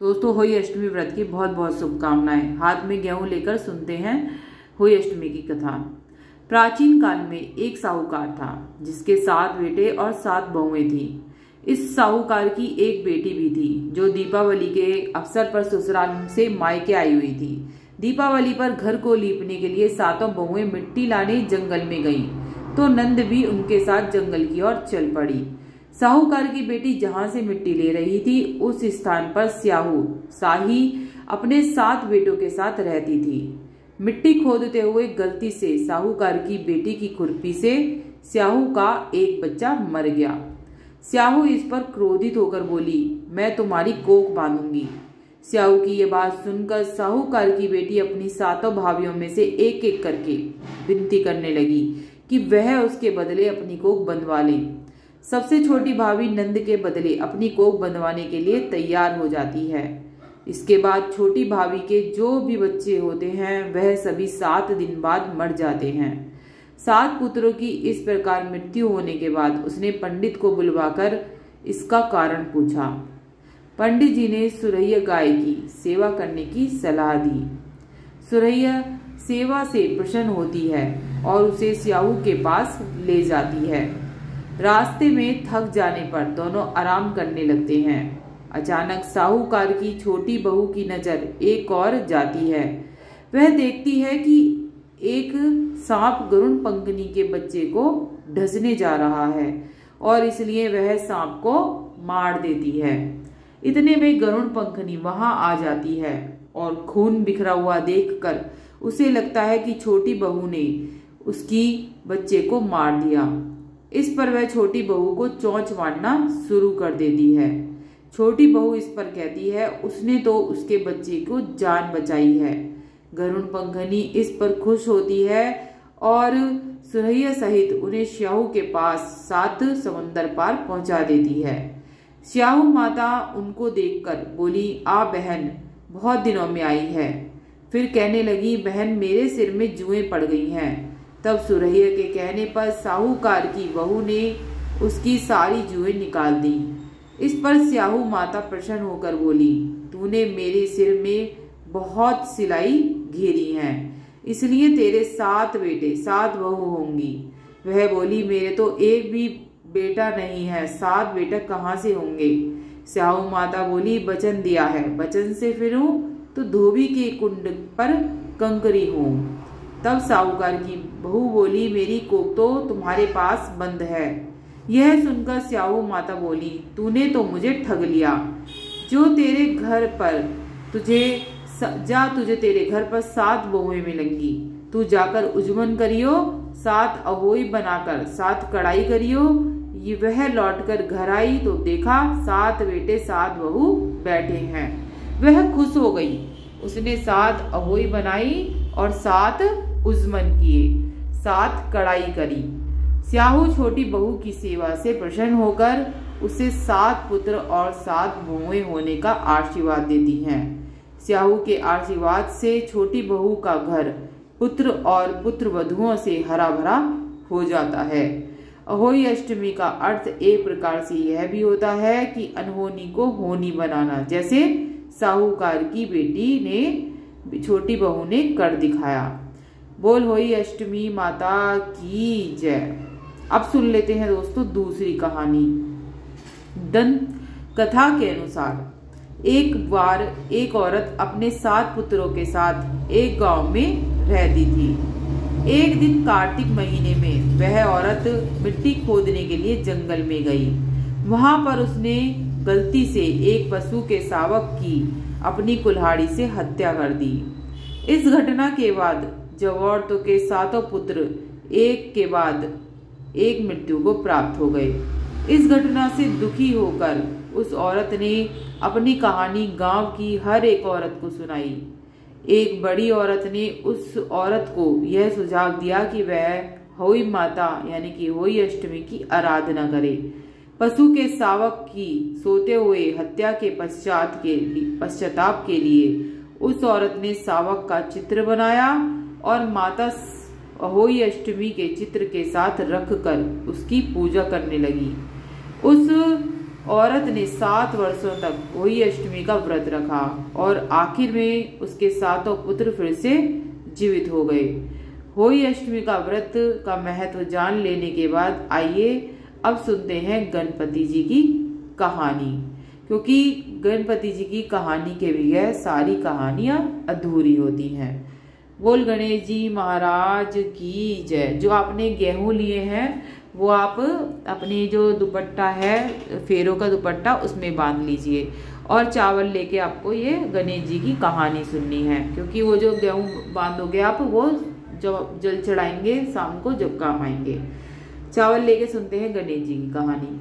दोस्तों, होली अष्टमी व्रत की बहुत बहुत शुभकामनाएं। हाथ में गेहूं लेकर सुनते हैं होली अष्टमी की कथा। प्राचीन काल में एक साहूकार था जिसके 7 बेटे और 7 बहुएं थी। इस साहूकार की एक बेटी भी थी जो दीपावली के अवसर पर ससुराल से मायके आई हुई थी। दीपावली पर घर को लीपने के लिए 7 बहुएं मिट्टी लाने जंगल में गईं, तो नंद भी उनके साथ जंगल की ओर चल पड़ी। साहूकार की बेटी जहां से मिट्टी ले रही थी उस स्थान पर स्याहू शाही अपने 7 बेटों के साथ रहती थी। मिट्टी खोदते हुए गलती से साहूकार की बेटी की खुरपी से स्याहू का एक बच्चा मर गया। स्याहू इस पर क्रोधित होकर बोली, मैं तुम्हारी कोख बांधूंगी। स्याहू की ये बात सुनकर साहूकार की बेटी अपनी 7 भाभियों में से एक एक करके विनती करने लगी कि वह उसके बदले अपनी कोख बंधवा ले। सबसे छोटी भाभी नंद के बदले अपनी कोख बंधवाने के लिए तैयार हो जाती है। इसके बाद छोटी भाभी के जो भी बच्चे होते हैं वह सभी 7 दिन बाद मर जाते हैं। 7 पुत्रों की इस प्रकार मृत्यु होने के बाद उसने पंडित को बुलवाकर इसका कारण पूछा। पंडित जी ने सुरैया गाय की सेवा करने की सलाह दी। सुरैया सेवा से प्रसन्न होती है और उसे स्याहू के पास ले जाती है। रास्ते में थक जाने पर दोनों आराम करने लगते हैं। अचानक साहूकार की छोटी बहू की नजर एक और जाती है। वह देखती है कि एक सांप गरुड़ पंखनी के बच्चे को ढसने जा रहा है और इसलिए वह सांप को मार देती है। इतने में गरुड़ पंखनी वहां आ जाती है और खून बिखरा हुआ देखकर उसे लगता है कि छोटी बहू ने उसकी बच्चे को मार दिया। इस पर वह छोटी बहू को चोंच मारना शुरू कर देती है। छोटी बहू इस पर कहती है उसने तो उसके बच्चे को जान बचाई है। गरुड़ पंखनी इस पर खुश होती है और सुरैया सहित उन्हें स्याहू के पास 7 समंदर पार पहुंचा देती है। स्याहू माता उनको देखकर बोली, आ बहन, बहुत दिनों में आई है। फिर कहने लगी, बहन मेरे सिर में जुएं पड़ गई हैं। तब सुरैया के कहने पर साहूकार की बहू ने उसकी सारी जुएं निकाल दी। इस पर स्याहू माता प्रसन्न होकर बोली, तूने मेरे सिर में बहुत सिलाई घेरी है, इसलिए तेरे 7 बेटे 7 बहू होंगी। वह बोली, मेरे तो एक भी बेटा नहीं है, 7 बेटा कहाँ से होंगे। स्याहू माता बोली, वचन दिया है, वचन से फिरूं तो धोबी के कुंड पर कंकरी हूं। तब साहूकार की बहू बोली, मेरी कोख तो तुम्हारे पास बंद है। यह सुनकर स्याहू माता बोली, तूने तो मुझे ठग लिया। जो तेरे घर पर तुझे तेरे घर पर 7 बहुएं मिलेंगी। तू जाकर उजमन करियो, 7 अहोई बनाकर 7 कढ़ाई करियो। ये वह लौटकर घर आई तो देखा 7 बेटे 7 बहू बैठे हैं। वह खुश हो गई। उसने 7 अहोई बनाई और 7 उजमन किए, 7 कढ़ाई करी। स्याहू छोटी बहू की सेवा से प्रसन्न होकर उसे 7 पुत्र और 7 बहुएं होने का आशीर्वाद देती हैं। स्याहू के आशीर्वाद से छोटी बहू का घर पुत्र और पुत्र वधुओं से हरा भरा हो जाता है। अहोई अष्टमी का अर्थ एक प्रकार से यह भी होता है कि अनहोनी को होनी बनाना, जैसे साहूकार की बेटी ने छोटी बहू ने कर दिखाया। बोल होली अष्टमी माता की जय। अब सुन लेते हैं दोस्तों दूसरी कहानी। दंत कथा के अनुसार एक बार एक औरत अपने 7 पुत्रों के साथ एक गांव में रहती थी। एक दिन कार्तिक महीने में वह औरत मिट्टी खोदने के लिए जंगल में गई। वहां पर उसने गलती से एक पशु के शावक की अपनी कुल्हाड़ी से हत्या कर दी। इस घटना के बाद जब औरतों के 7 पुत्र एक के बाद एक मृत्यु को प्राप्त हो गए। इस घटना से दुखी होकर उस औरत ने अपनी कहानी गांव की हर एक औरत को सुनाई। एक बड़ी औरत ने उस औरत को यह सुझाव दिया कि वह होई माता यानी कि होली अष्टमी की आराधना करे। पशु के शावक की सोते हुए हत्या के पश्चाताप के लिए उस औरत ने शावक का चित्र बनाया और माता होली अष्टमी के चित्र के साथ रखकर उसकी पूजा करने लगी। उस औरत ने 7 वर्षों तक होली अष्टमी का व्रत रखा और आखिर में उसके 7 पुत्र फिर से जीवित हो गए। होली अष्टमी का व्रत का महत्व जान लेने के बाद आइए अब सुनते हैं गणपति जी की कहानी, क्योंकि गणपति जी की कहानी के बगैर सारी कहानियां अधूरी होती हैं। बोल गणेश जी महाराज की जय। जो आपने गेहूं लिए हैं वो आप अपनी जो दुपट्टा है, फेरों का दुपट्टा, उसमें बांध लीजिए और चावल लेके आपको ये गणेश जी की कहानी सुननी है, क्योंकि वो जो गेहूं बांधोगे आप वो जब जल चढ़ाएंगे शाम को जब काम आएंगे। चावल लेके सुनते हैं गणेश जी की कहानी।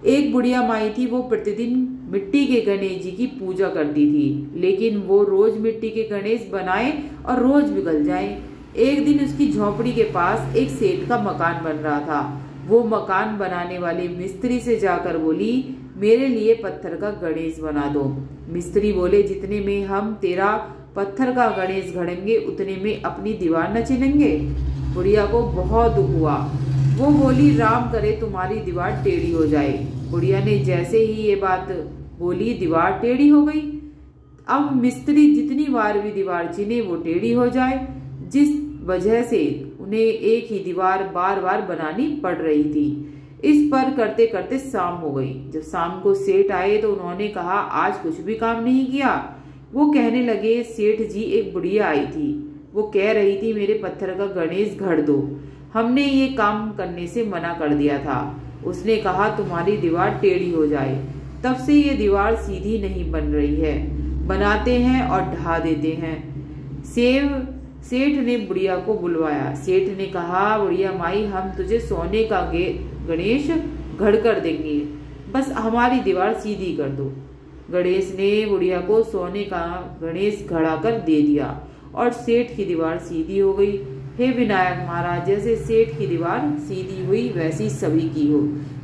एक बुढ़िया माई थी, वो प्रतिदिन मिट्टी के गणेश जी की पूजा करती थी, लेकिन वो रोज मिट्टी के गणेश बनाए और रोज पिघल जाए। एक दिन उसकी झोपड़ी के पास एक सेठ का मकान बन रहा था। वो मकान बनाने वाले मिस्त्री से जाकर बोली, मेरे लिए पत्थर का गणेश बना दो। मिस्त्री बोले, जितने में हम तेरा पत्थर का गणेश गढ़ेंगे उतने में अपनी दीवार न चिनेंगे। बुढ़िया को बहुत दुख हुआ। वो बोली, राम करे तुम्हारी दीवार टेढ़ी हो जाए। बुढ़िया ने जैसे ही ये बात बोली, दीवार टेढ़ी हो गई। अब मिस्त्री जितनी बार भी दीवार चिने वो टेढ़ी हो जाए, जिस वजह से उन्हें एक ही दीवार बार बार बनानी पड़ रही थी। इस पर करते करते शाम हो गई। जब शाम को सेठ आए तो उन्होंने कहा, आज कुछ भी काम नहीं किया। वो कहने लगे, सेठ जी एक बुढ़िया आई थी, वो कह रही थी मेरे पत्थर का गणेश गढ़ दो। हमने ये काम करने से मना कर दिया था। उसने कहा तुम्हारी दीवार टेढ़ी हो जाए। तब से ये दीवार सीधी नहीं बन रही है, बनाते हैं और ढा देते हैं। सेठ ने बुढ़िया को बुलवाया। सेठ ने कहा, बुढ़िया माई, हम तुझे सोने का गणेश घड़ कर देंगे, बस हमारी दीवार सीधी कर दो। गणेश ने बुढ़िया को सोने का गणेश घड़ा कर दे दिया और सेठ की दीवार सीधी हो गई। हे विनायक महाराज, जैसे सेठ की दीवार सीधी हुई वैसी सभी की हो।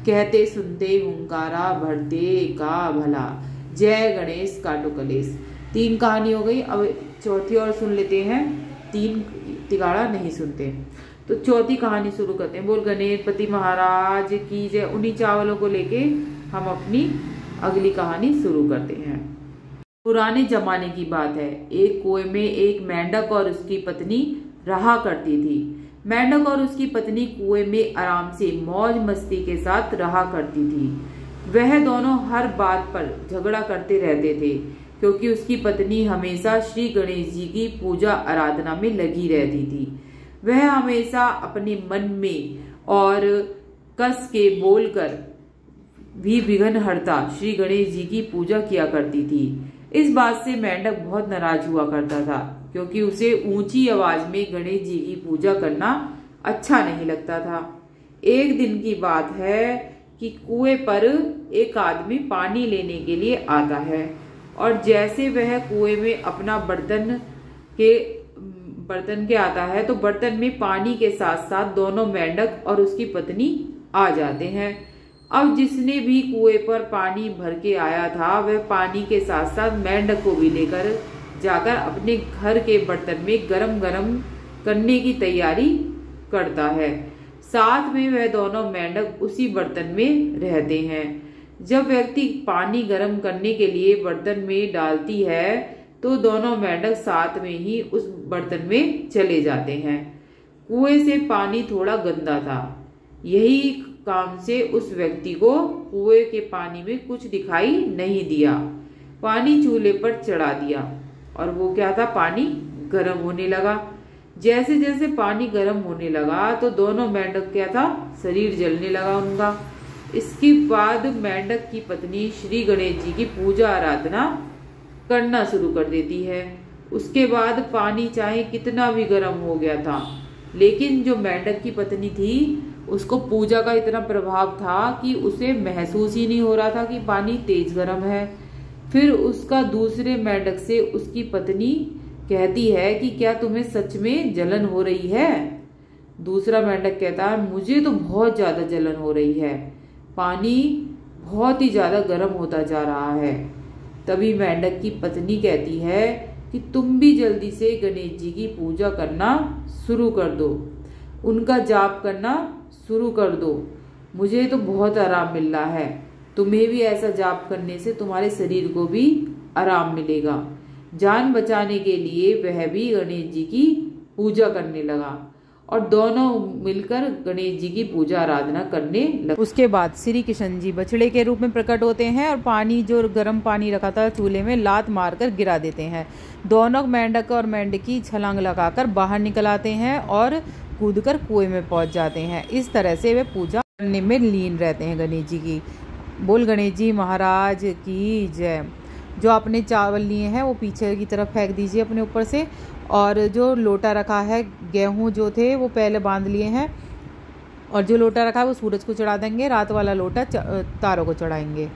कहते सुनते हुंकारा भरते का भला, जय गणेश काटो कलेश। 3 कहानी हो गई। अब चौथी और सुन लेते हैं। 3 तिगाड़ा नहीं सुनते, तो चौथी कहानी शुरू करते हैं। बोल गणेशपति महाराज की जय। उन्हीं चावलों को लेके हम अपनी अगली कहानी शुरू करते हैं। पुराने जमाने की बात है। एक कुएं में एक मेंढक और उसकी पत्नी रहा करती थी। मेंढक और उसकी पत्नी कुएं में आराम से मौज मस्ती के साथ रहा करती थी। वह दोनों हर बात पर झगड़ा करते रहते थे, क्योंकि उसकी पत्नी हमेशा श्री गणेश जी की पूजा आराधना में लगी रहती थी। वह हमेशा अपने मन में और कस के बोलकर भी विघ्न हरता श्री गणेश जी की पूजा किया करती थी। इस बात से मेंढक बहुत नाराज हुआ करता था, क्योंकि उसे ऊंची आवाज में गणेश जी की पूजा करना अच्छा नहीं लगता था। एक दिन की बात है कि कुएं पर एक आदमी पानी लेने के लिए आता है, और जैसे वह कुएं में अपना बर्तन के आता है तो बर्तन में पानी के साथ साथ दोनों मेंढक और उसकी पत्नी आ जाते हैं। अब जिसने भी कुएं पर पानी भर के आया था वह पानी के साथ साथ मेंढक को भी लेकर जाकर अपने घर के बर्तन में गरम गरम करने की तैयारी करता है। साथ में वह दोनों मेंढक उसी बर्तन में रहते हैं। जब व्यक्ति पानी गर्म करने के लिए बर्तन में डालती है तो दोनों मेंढक साथ में ही उस बर्तन में चले जाते हैं। कुएं से पानी थोड़ा गंदा था। यही काम से उस व्यक्ति को कुएं के पानी में कुछ दिखाई नहीं दिया। पानी चूल्हे पर चढ़ा दिया और वो क्या था, पानी गर्म होने लगा। जैसे जैसे पानी गर्म होने लगा तो दोनों मेंढक क्या था, शरीर जलने लगा उनका। इसके बाद मेंढक की पत्नी श्री गणेश जी की पूजा आराधना करना शुरू कर देती है। उसके बाद पानी चाहे कितना भी गर्म हो गया था, लेकिन जो मेंढक की पत्नी थी उसको पूजा का इतना प्रभाव था कि उसे महसूस ही नहीं हो रहा था कि पानी तेज गर्म है। फिर उसका दूसरे मेंढक से उसकी पत्नी कहती है कि क्या तुम्हें सच में जलन हो रही है? दूसरा मेंढक कहता है, मुझे तो बहुत ज्यादा जलन हो रही है, पानी बहुत ही ज्यादा गर्म होता जा रहा है। तभी मेंढक की पत्नी कहती है कि तुम भी जल्दी से गणेश जी की पूजा करना शुरू कर दो, उनका जाप करना शुरू कर दो, मुझे तो बहुत आराम मिल रहा है, तुम्हें भी ऐसा जाप करने से तुम्हारे शरीर को भी आराम मिलेगा। जान बचाने के लिए वह भी गणेश जी की पूजा करने लगा और दोनों मिलकर गणेश जी की पूजा आराधना करने लगे। उसके बाद श्री कृष्ण जी बछड़े के रूप में प्रकट होते हैं और पानी, जो गर्म पानी रखा था चूल्हे में, लात मारकर गिरा देते हैं। दोनों मेंढक और मेंढकी छलांग लगाकर बाहर निकल आते हैं और कूदकर कुएं में पहुंच जाते हैं। इस तरह से वे पूजा करने में लीन रहते हैं गणेश जी की। बोल गणेश जी महाराज की जय। जो आपने चावल लिए हैं वो पीछे की तरफ फेंक दीजिए अपने ऊपर से, और जो लोटा रखा है, गेहूं जो थे वो पहले बांध लिए हैं, और जो लोटा रखा है वो सूरज को चढ़ा देंगे, रात वाला लोटा तारों को चढ़ाएंगे।